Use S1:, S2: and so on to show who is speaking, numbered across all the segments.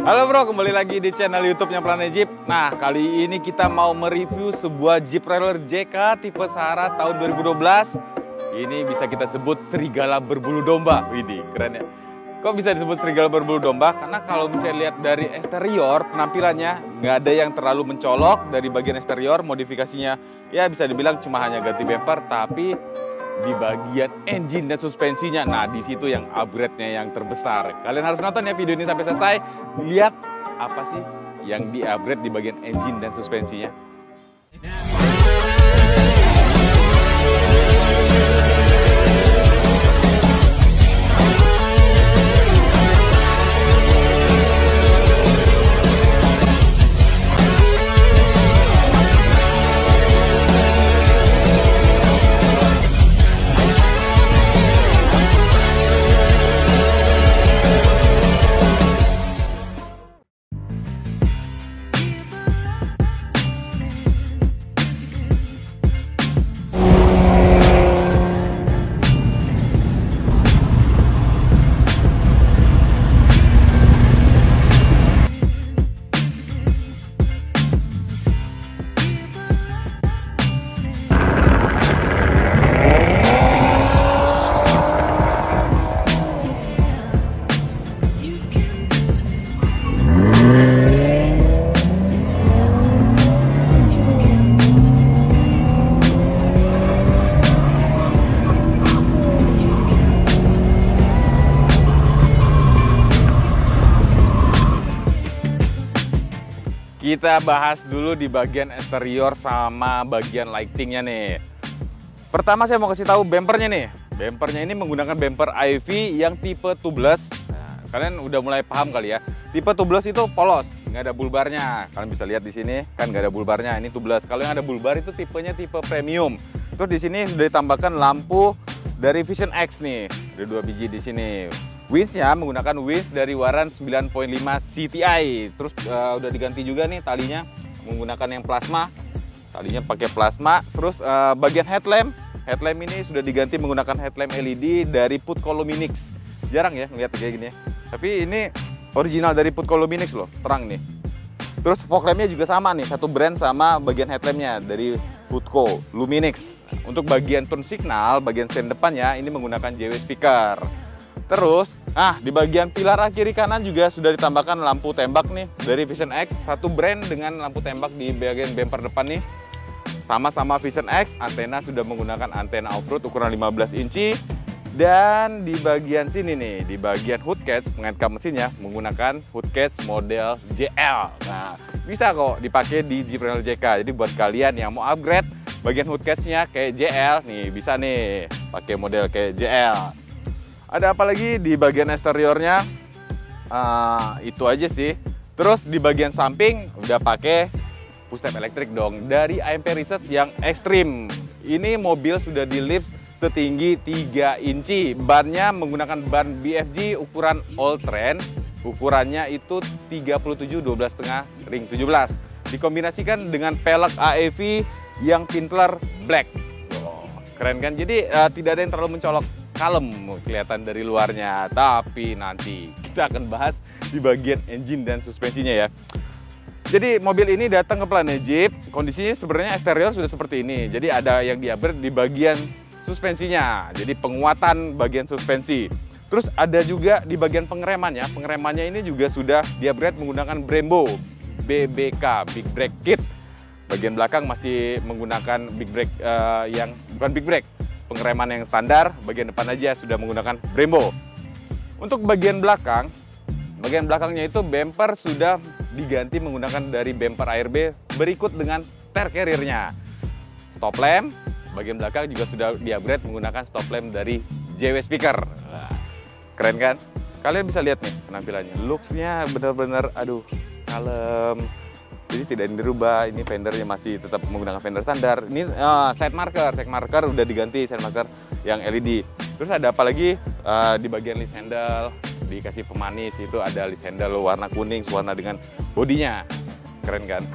S1: Halo bro, kembali lagi di channel YouTube-nya Planet Jeep. Nah, kali ini kita mau mereview sebuah Jeep Wrangler JK tipe Sahara tahun 2012. Ini bisa kita sebut serigala berbulu domba. Widih, keren ya. Kok bisa disebut serigala berbulu domba? Karena kalau misalnya lihat dari eksterior, penampilannya nggak ada yang terlalu mencolok. Dari bagian eksterior, modifikasinya ya bisa dibilang cuma hanya ganti bumper, tapi di bagian engine dan suspensinya, nah di situ yang upgrade-nya yang terbesar. Kalian harus nonton ya video ini sampai selesai. Lihat apa sih yang di-upgrade di bagian engine dan suspensinya. Kita bahas dulu di bagian eksterior sama bagian lightingnya nih. Pertama saya mau kasih tahu bumpernya nih. Bumpernya ini menggunakan bumper IV yang tipe tubeless. Nah, kalian udah mulai paham kali ya. Tipe tubeless itu polos, nggak ada bulbarnya. Kalian bisa lihat di sini kan nggak ada bulbarnya. Ini tubeless. Kalau yang ada bulbar itu tipenya tipe premium. Terus di sini sudah ditambahkan lampu dari Vision X nih. Ada 2 biji di sini. Winch-nya menggunakan winch dari Warren 9.5 CTI. Terus udah diganti juga nih talinya menggunakan yang plasma. Talinya pakai plasma. Terus bagian headlamp ini sudah diganti menggunakan headlamp LED dari Puttco Luminix. Jarang ya ngeliat kayak gini ya. Tapi ini original dari Puttco Luminix loh, terang nih. Terus fog lamp-nya juga sama nih, satu brand sama bagian headlamp-nya dari Puttco Luminix. Untuk bagian turn signal, bagian sen depannya ini menggunakan JW speaker. Terus, di bagian pilar kiri kanan juga sudah ditambahkan lampu tembak nih dari Vision X, satu brand dengan lampu tembak di bagian bumper depan nih. Sama-sama Vision X, antena sudah menggunakan antena off-road ukuran 15 inci. Dan di bagian sini nih, di bagian hood cage, pengangkat mesinnya menggunakan hood cage model JL. Nah, bisa kok dipakai di Jeep Wrangler JK. Jadi buat kalian yang mau upgrade bagian hood cage-nya kayak JL, nih bisa nih pakai model kayak JL. Ada apa lagi di bagian eksteriornya? Itu aja sih. Terus di bagian samping udah pakai push step elektrik dong dari AMP Research yang ekstrim. Ini mobil sudah di lift setinggi 3 inci. Bannya menggunakan ban BFG ukuran all terrain. Ukurannya itu 37 12,5 ring 17. Dikombinasikan dengan pelek AEV yang Pintler Black. Oh, keren kan? Jadi tidak ada yang terlalu mencolok. Kalem kelihatan dari luarnya, tapi nanti kita akan bahas di bagian engine dan suspensinya ya. Jadi mobil ini datang ke Planet Jeep, kondisinya sebenarnya eksterior sudah seperti ini. Jadi ada yang di-upgrade di bagian suspensinya, jadi penguatan bagian suspensi. Terus ada juga di bagian pengeremannya, pengeremannya ini juga sudah di-upgrade menggunakan Brembo BBK Big Brake Kit. Bagian belakang masih menggunakan big brake yang bukan big brake. Pengereman yang standar, bagian depan aja sudah menggunakan Brembo. Untuk bagian belakangnya itu bumper sudah diganti menggunakan dari bumper ARB berikut dengan tire carrier-nya. Stop lamp, bagian belakang juga sudah di-upgrade menggunakan stop lamp dari JW speaker. Nah, keren kan? Kalian bisa lihat nih penampilannya. Looks-nya benar-benar aduh, kalem. Jadi tidak dirubah, ini fendernya masih tetap menggunakan fender standar. Ini side marker udah diganti side marker yang LED. Terus ada apa lagi di bagian list handle, dikasih pemanis itu ada list handle warna kuning, warna dengan bodinya. Keren kan?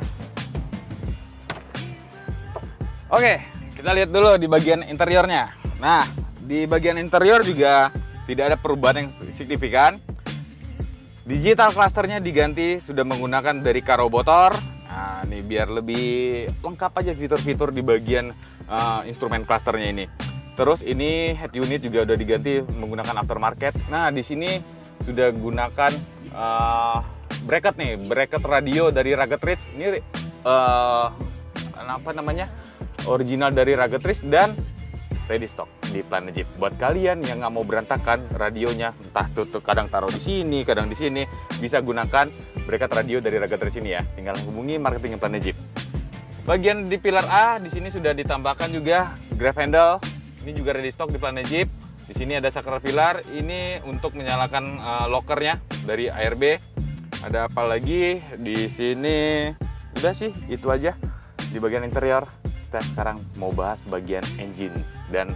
S1: Oke, kita lihat dulu di bagian interiornya. Nah, di bagian interior juga tidak ada perubahan yang signifikan. Digital clusternya diganti sudah menggunakan dari karobotor. Nah, ini biar lebih lengkap aja fitur-fitur di bagian instrumen clusternya ini. Terus ini head unit juga udah diganti menggunakan aftermarket. Nah, di sini sudah gunakan bracket nih, bracket radio dari Rugged Reach. Ini apa namanya? Original dari Rugged Reach dan ready stock di Planet Jeep. Buat kalian yang nggak mau berantakan radionya, entah tuh kadang taruh di sini, kadang di sini, bisa gunakan bracket radio dari Rugged Reach ini ya. Tinggal hubungi marketing Planet Jeep. Bagian di pilar A di sini sudah ditambahkan juga grab handle. Ini juga ready stock di Planet Jeep. Di sini ada sakral pilar. Ini untuk menyalakan lockernya dari ARB. Ada apa lagi di sini? Udah sih, itu aja di bagian interior. Kita sekarang mau bahas bagian engine dan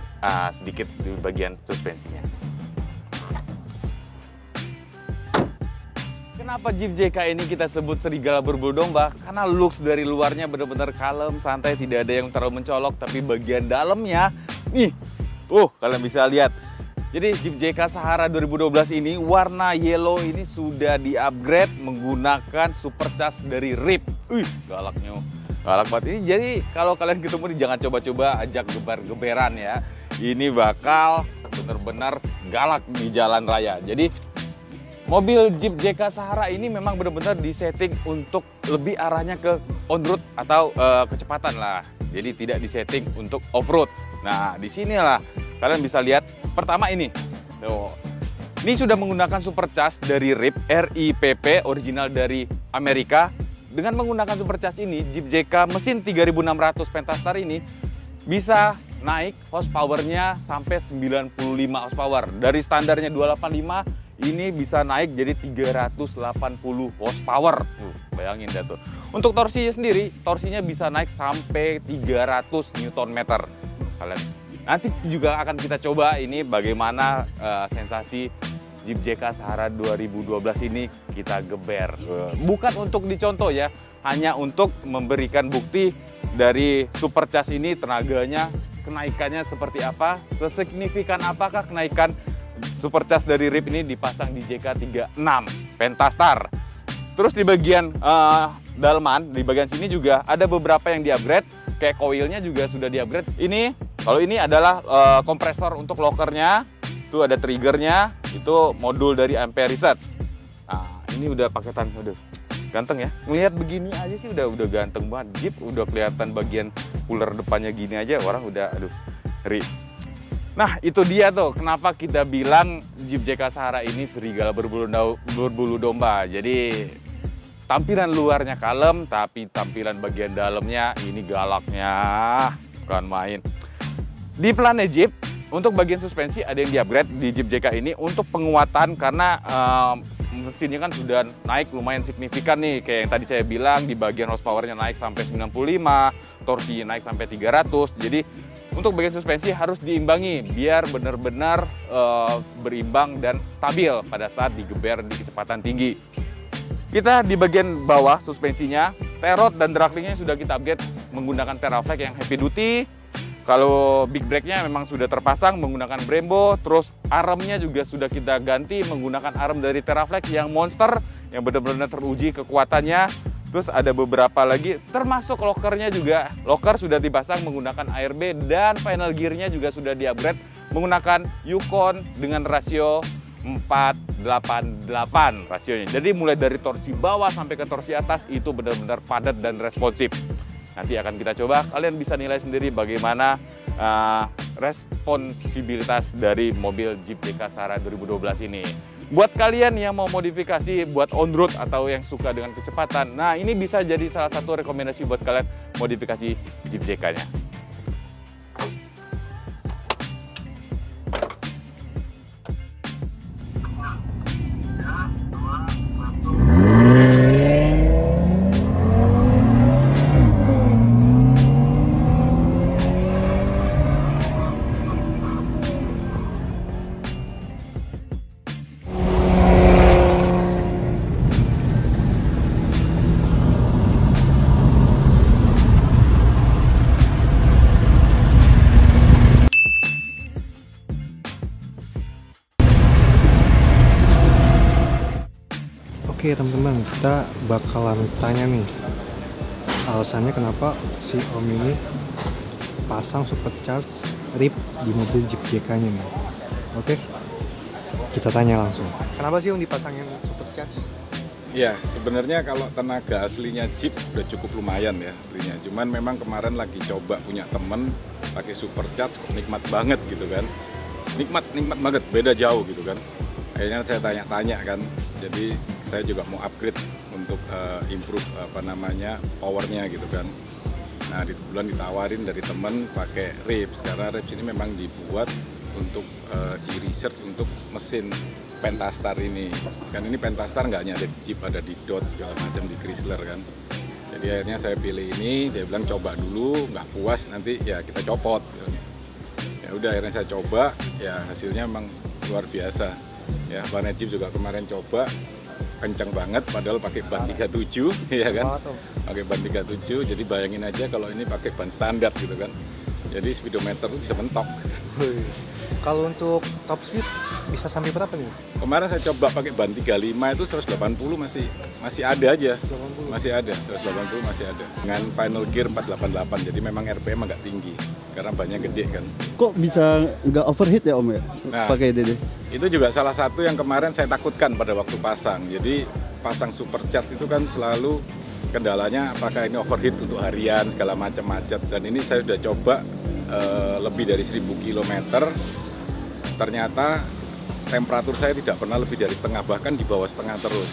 S1: sedikit di bagian suspensinya. Kenapa Jeep JK ini kita sebut serigala berbulu domba? Karena looks dari luarnya benar-benar kalem, santai, tidak ada yang terlalu mencolok. Tapi bagian dalamnya, nih, tuh kalian bisa lihat. Jadi Jeep JK Sahara 2012 ini warna yellow ini sudah di-upgrade menggunakan supercharge dari RIP. Galaknya. Galak banget ini. Jadi kalau kalian ketemu ini jangan coba-coba ajak geber-geberan ya. Ini bakal benar-benar galak di jalan raya. Jadi mobil Jeep JK Sahara ini memang benar-benar disetting untuk lebih arahnya ke on-road atau kecepatan lah. Jadi tidak disetting untuk off-road. Nah, di sinilah kalian bisa lihat pertama ini. Tuh. Ini sudah menggunakan supercharge dari RIP original dari Amerika. Dengan menggunakan supercharge ini, Jeep JK mesin 3600 Pentastar ini bisa naik horsepower-nya sampai 95 horsepower. Dari standarnya 285, ini bisa naik jadi 380 horsepower. Bayangin dah tuh. Untuk torsinya sendiri, torsinya bisa naik sampai 300 Nm. Kalian nanti juga akan kita coba ini bagaimana sensasi Jeep JK Sahara 2012 ini kita geber. Bukan untuk dicontoh ya, hanya untuk memberikan bukti dari supercharge ini tenaganya, kenaikannya seperti apa, sesignifikan apakah kenaikan supercharge dari RIP ini dipasang di JK36 Pentastar. Terus di bagian dalaman, di bagian sini juga ada beberapa yang di-upgrade, kayak coilnya juga sudah di-upgrade. Ini, kalau ini adalah kompresor untuk lockernya. Itu ada triggernya, itu modul dari Ampere Research. Nah, ini udah paketan, udah ganteng ya. Ngelihat begini aja sih udah ganteng banget. Jeep udah kelihatan bagian cooler depannya gini aja, orang udah aduh, ngeri. Nah, itu dia tuh kenapa kita bilang Jeep JK Sahara ini serigala berbulu domba. Jadi tampilan luarnya kalem, tapi tampilan bagian dalamnya ini galaknya bukan main. Di Planet Jeep untuk bagian suspensi ada yang di-upgrade di Jeep JK ini untuk penguatan karena mesinnya kan sudah naik lumayan signifikan nih. Kayak yang tadi saya bilang di bagian horsepower-nya naik sampai 95, torsi naik sampai 300. Jadi untuk bagian suspensi harus diimbangi biar benar-benar berimbang dan stabil pada saat digeber di kecepatan tinggi. Kita di bagian bawah suspensinya, tie rod dan dragline-nya sudah kita upgrade menggunakan Teraflex yang heavy duty. Kalau big brake-nya memang sudah terpasang menggunakan Brembo, terus armnya juga sudah kita ganti menggunakan arm dari Teraflex yang monster, yang benar-benar teruji kekuatannya. Terus ada beberapa lagi, termasuk lockernya juga. Locker sudah dipasang menggunakan ARB dan final gear-nya juga sudah di-upgrade menggunakan Yukon dengan rasio 488 rasionya. Jadi mulai dari torsi bawah sampai ke torsi atas itu benar-benar padat dan responsif. Nanti akan kita coba, kalian bisa nilai sendiri bagaimana responsibilitas dari mobil Jeep JK Sahara 2012 ini. Buat kalian yang mau modifikasi buat on-road atau yang suka dengan kecepatan, nah ini bisa jadi salah satu rekomendasi buat kalian modifikasi Jeep JK-nya.
S2: Oke teman-teman, kita bakalan tanya nih alasannya kenapa si Om ini pasang supercharge rip di mobil Jeep JK nya nih. Oke, kita tanya langsung. Kenapa sih Om dipasangin supercharge?
S3: Ya, sebenarnya kalau tenaga aslinya Jeep udah cukup lumayan ya aslinya. Cuman memang kemarin lagi coba punya temen pakai supercharge, nikmat banget gitu kan. Nikmat banget, beda jauh gitu kan. Akhirnya saya tanya-tanya kan. Jadi saya juga mau upgrade untuk improve powernya gitu kan. Nah, di bulan ditawarin dari temen pakai Rips karena Rips ini memang dibuat untuk di research untuk mesin Pentastar ini. Kan ini Pentastar nggak hanya ada di Jeep, ada di Dodge segala macam, di Chrysler kan. Jadi akhirnya saya pilih ini, dia bilang coba dulu, nggak puas nanti ya kita copot. Ya udah akhirnya saya coba, ya hasilnya memang luar biasa. Ya Planet Jeep juga kemarin coba, kencang banget padahal pakai ban 37 ya kan. Pakai ban 37, jadi bayangin aja kalau ini pakai ban standar gitu kan. Jadi speedometer itu bisa mentok.
S2: Kalau untuk top speed bisa sampai berapa nih?
S3: Kemarin saya coba pakai ban 35 itu 180 masih ada aja.
S2: 80.
S3: Masih ada, 180 masih ada. Dengan final gear 488, jadi memang RPM agak tinggi karena bannya gede kan.
S4: Kok bisa nggak overheat ya Om ya?
S3: Nah,
S4: pakai DD.
S3: Itu juga salah satu yang kemarin saya takutkan pada waktu pasang. Jadi pasang supercharge itu kan selalu kendalanya apakah ini overheat untuk harian segala macam macet. Dan ini saya sudah coba lebih dari 1000 km. Ternyata temperatur saya tidak pernah lebih dari setengah, bahkan di bawah setengah terus.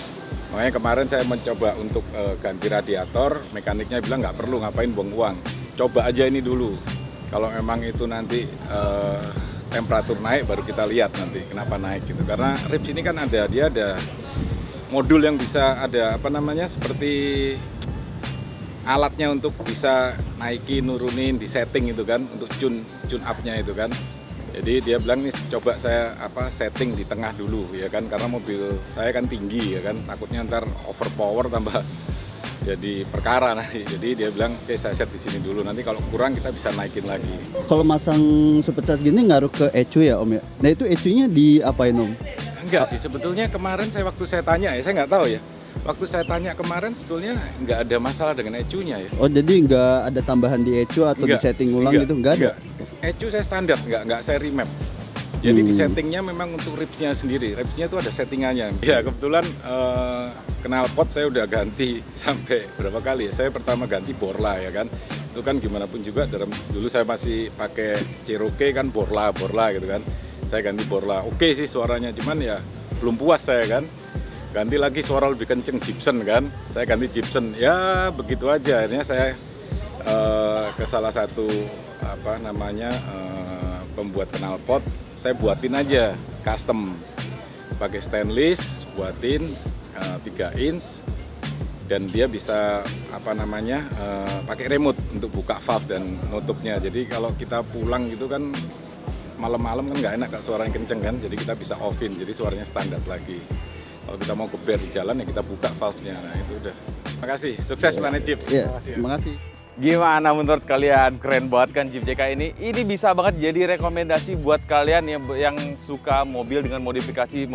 S3: Makanya kemarin saya mencoba untuk ganti radiator, mekaniknya bilang nggak perlu, ngapain buang uang. Coba aja ini dulu. Kalau memang itu nanti temperatur naik, baru kita lihat nanti kenapa naik gitu. Karena Rips ini kan dia ada modul yang bisa ada seperti alatnya untuk bisa naikin, nurunin, di setting itu kan, untuk tune up-nya itu kan. Jadi dia bilang nih coba saya setting di tengah dulu ya kan, karena mobil saya kan tinggi ya kan, takutnya ntar overpower tambah jadi perkara nanti. Jadi dia bilang oke saya set di sini dulu, nanti kalau kurang kita bisa naikin lagi.
S4: Kalau masang supercharge gini ngaruh ke ECU ya Om ya? Nah itu ECU-nya diapain Om?
S3: Enggak sih, sebetulnya kemarin waktu saya tanya ya, saya nggak tahu ya. Waktu saya tanya kemarin sebetulnya nggak ada masalah dengan ECU-nya ya.
S4: Oh jadi nggak ada tambahan di ECU atau di setting ulang gitu? Nggak ada?
S3: ECU saya standar, nggak saya remap. Jadi di settingnya memang untuk ripsnya sendiri, ripsnya itu ada settingannya. Ya kebetulan knalpot saya udah ganti sampai berapa kali ya. Saya pertama ganti Borla ya kan. Itu kan gimana pun juga dulu saya masih pakai Cherokee kan Borla gitu kan. Saya ganti Borla, oke sih suaranya, cuman ya belum puas saya kan. Ganti lagi suara lebih kenceng Gibson kan, saya ganti Gibson, ya begitu aja. Akhirnya saya ke salah satu pembuat knalpot, saya buatin aja custom, pakai stainless, buatin 3 inch, dan dia bisa pakai remote untuk buka valve dan nutupnya. Jadi kalau kita pulang gitu kan malam-malam kan nggak enak kalau suaranya kenceng kan, jadi kita bisa off-in, jadi suaranya standar lagi. Kalau kita mau geber di jalan ya kita buka valve-nya. Nah itu udah. Terima kasih, sukses Planet Jeep.
S4: Iya, terima kasih.
S1: Gimana menurut kalian? Keren banget kan Jeep JK ini? Ini bisa banget jadi rekomendasi buat kalian yang suka mobil dengan modifikasi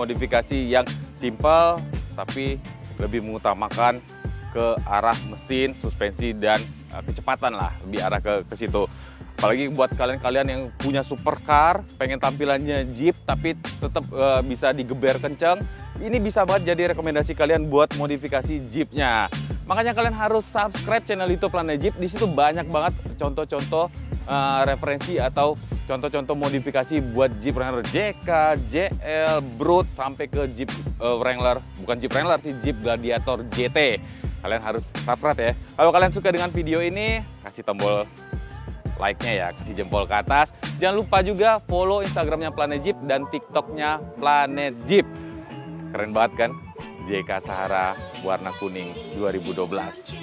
S1: yang simple tapi lebih mengutamakan ke arah mesin, suspensi, dan kecepatan lah, lebih arah ke situ. Apalagi buat kalian-kalian yang punya supercar, pengen tampilannya Jeep tapi tetap bisa digeber kenceng, ini bisa banget jadi rekomendasi kalian buat modifikasi Jeepnya. Makanya kalian harus subscribe channel YouTube Planet Jeep. Di situ banyak banget contoh-contoh referensi atau contoh-contoh modifikasi buat Jeep Wrangler JK, JL, Brute, sampai ke Jeep Wrangler, bukan Jeep Wrangler sih, Jeep Gladiator GT. Kalian harus subscribe ya. Kalau kalian suka dengan video ini, kasih tombol like-nya ya, kasih jempol ke atas. Jangan lupa juga follow Instagramnya Planet Jeep dan TikToknya Planet Jeep. Keren banget kan? JK Sahara warna kuning 2012.